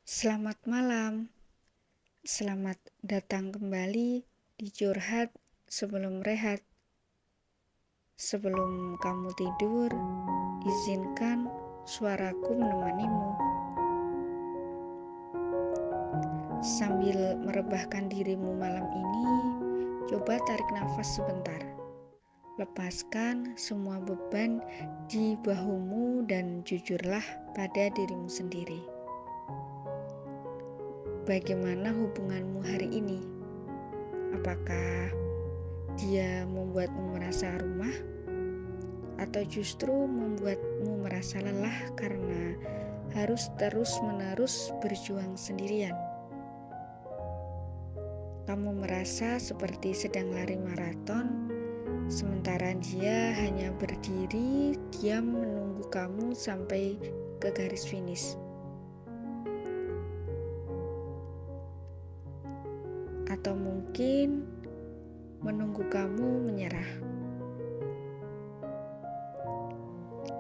Selamat malam, selamat datang kembali di Curhat Sebelum Rehat. Sebelum kamu tidur, izinkan suaraku menemanimu. Sambil merebahkan dirimu malam ini, coba tarik nafas sebentar. Lepaskan semua beban di bahumu dan jujurlah pada dirimu sendiri. Bagaimana hubunganmu hari ini? Apakah dia membuatmu merasa rumah? Atau justru membuatmu merasa lelah karena harus terus-menerus berjuang sendirian? Kamu merasa seperti sedang lari maraton, sementara dia hanya berdiri diam menunggu kamu sampai ke garis finish. Atau mungkin menunggu kamu menyerah.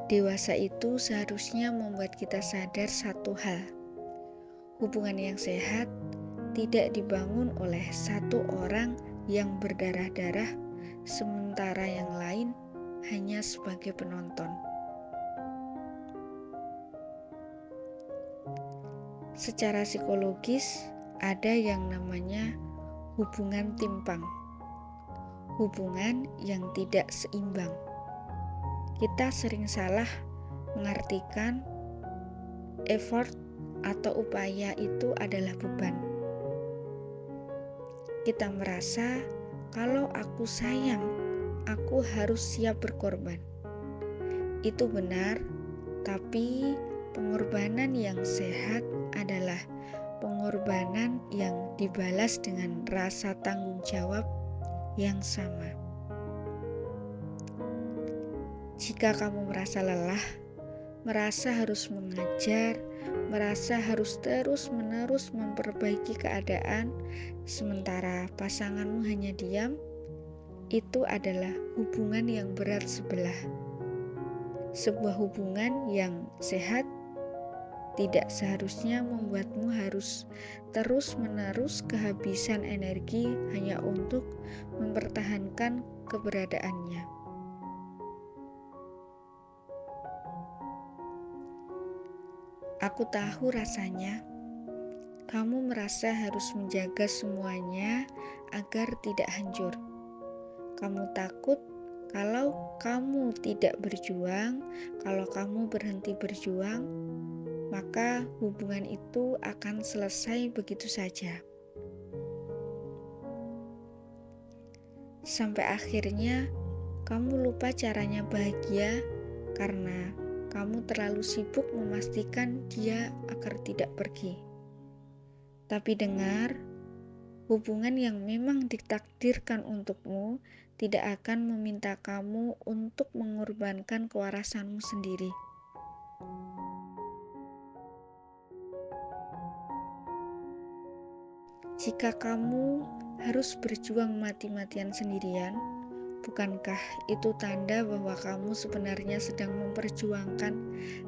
Dewasa itu seharusnya membuat kita sadar satu hal. Hubungan yang sehat tidak dibangun oleh satu orang yang berdarah-darah, sementara yang lain hanya sebagai penonton. Secara psikologis, ada yang namanya hubungan timpang, hubungan yang tidak seimbang. Kita sering salah mengartikan effort atau upaya itu adalah beban. Kita merasa kalau aku sayang, aku harus siap berkorban. Itu benar, tapi pengorbanan yang sehat adalah pengorbanan yang dibalas dengan rasa tanggung jawab yang sama. Jika kamu merasa lelah, merasa harus mengajar, merasa harus terus-menerus memperbaiki keadaan, sementara pasanganmu hanya diam, itu adalah hubungan yang berat sebelah. Sebuah hubungan yang sehat tidak seharusnya membuatmu harus terus-menerus kehabisan energi hanya untuk mempertahankan keberadaannya. Aku tahu rasanya, kamu merasa harus menjaga semuanya agar tidak hancur. Kamu takut kalau kamu tidak berjuang, kalau kamu berhenti berjuang, maka hubungan itu akan selesai begitu saja. Sampai akhirnya kamu lupa caranya bahagia karena kamu terlalu sibuk memastikan dia agar tidak pergi. Tapi dengar, hubungan yang memang ditakdirkan untukmu tidak akan meminta kamu untuk mengorbankan kewarasanmu sendiri. Jika kamu harus berjuang mati-matian sendirian, bukankah itu tanda bahwa kamu sebenarnya sedang memperjuangkan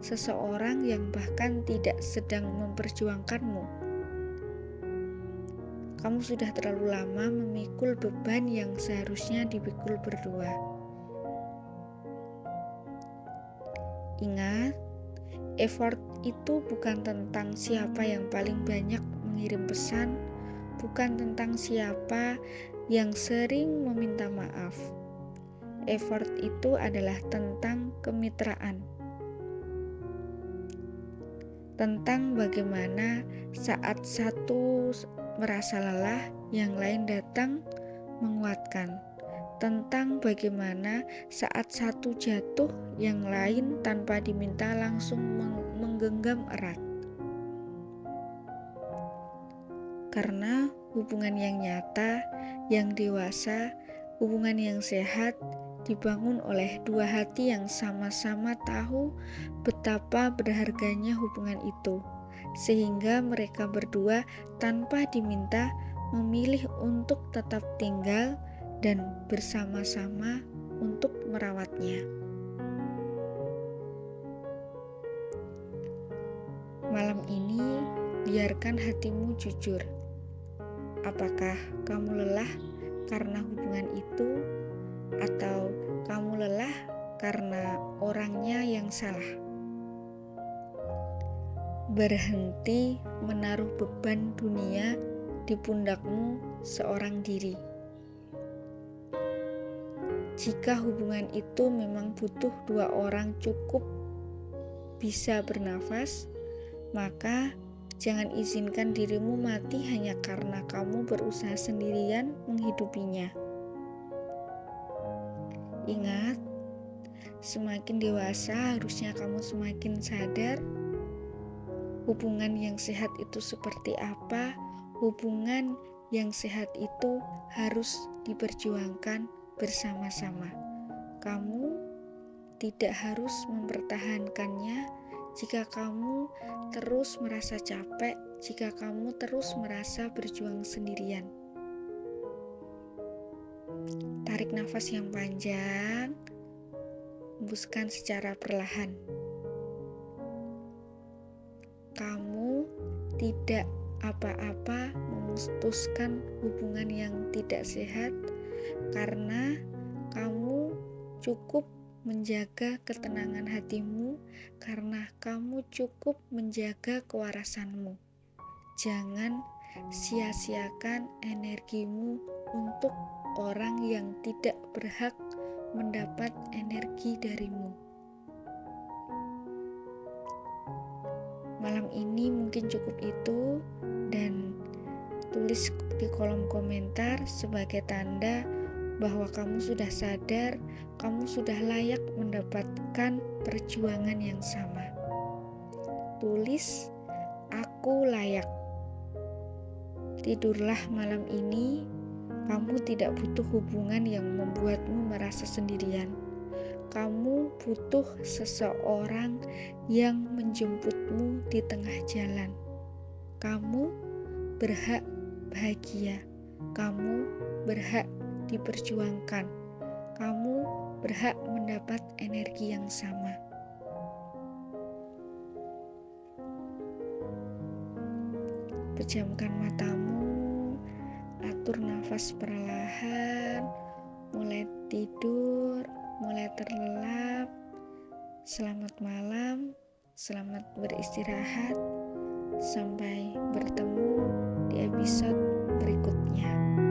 seseorang yang bahkan tidak sedang memperjuangkanmu? Kamu sudah terlalu lama memikul beban yang seharusnya dipikul berdua. Ingat, effort itu bukan tentang siapa yang paling banyak mengirim pesan, bukan tentang siapa yang sering meminta maaf. Effort itu adalah tentang kemitraan. Tentang bagaimana saat satu merasa lelah, yang lain datang menguatkan. Tentang bagaimana saat satu jatuh, yang lain tanpa diminta langsung menggenggam erat. Karena hubungan yang nyata, yang dewasa, hubungan yang sehat dibangun oleh dua hati yang sama-sama tahu betapa berharganya hubungan itu, sehingga mereka berdua tanpa diminta memilih untuk tetap tinggal dan bersama-sama untuk merawatnya. Malam ini biarkan hatimu jujur. Apakah kamu lelah karena hubungan itu, atau kamu lelah karena orangnya yang salah? Berhenti menaruh beban dunia di pundakmu seorang diri. Jika hubungan itu memang butuh dua orang cukup bisa bernafas, maka jangan izinkan dirimu mati hanya karena kamu berusaha sendirian menghidupinya. Ingat, semakin dewasa harusnya kamu semakin sadar hubungan yang sehat itu seperti apa. Hubungan yang sehat itu harus diperjuangkan bersama-sama. Kamu tidak harus mempertahankannya jika kamu terus merasa capek, jika kamu terus merasa berjuang sendirian. Tarik nafas yang panjang, hembuskan secara perlahan. Kamu tidak apa-apa memutuskan hubungan yang tidak sehat karena kamu cukup menjaga ketenangan hatimu, karena kamu cukup menjaga kewarasanmu. Jangan sia-siakan energimu untuk orang yang tidak berhak mendapat energi darimu. Malam ini mungkin cukup itu, dan tulis di kolom komentar sebagai tanda bahwa kamu sudah sadar, kamu sudah layak mendapatkan perjuangan yang sama. Tulis, aku layak. Tidurlah malam ini, kamu tidak butuh hubungan yang membuatmu merasa sendirian. Kamu butuh seseorang yang menjemputmu di tengah jalan. Kamu berhak bahagia. Kamu berhak diperjuangkan. Kamu berhak mendapat energi yang sama. Pejamkan matamu, atur nafas perlahan, mulai tidur, mulai terlelap. Selamat malam, selamat beristirahat. Sampai bertemu di episode berikutnya.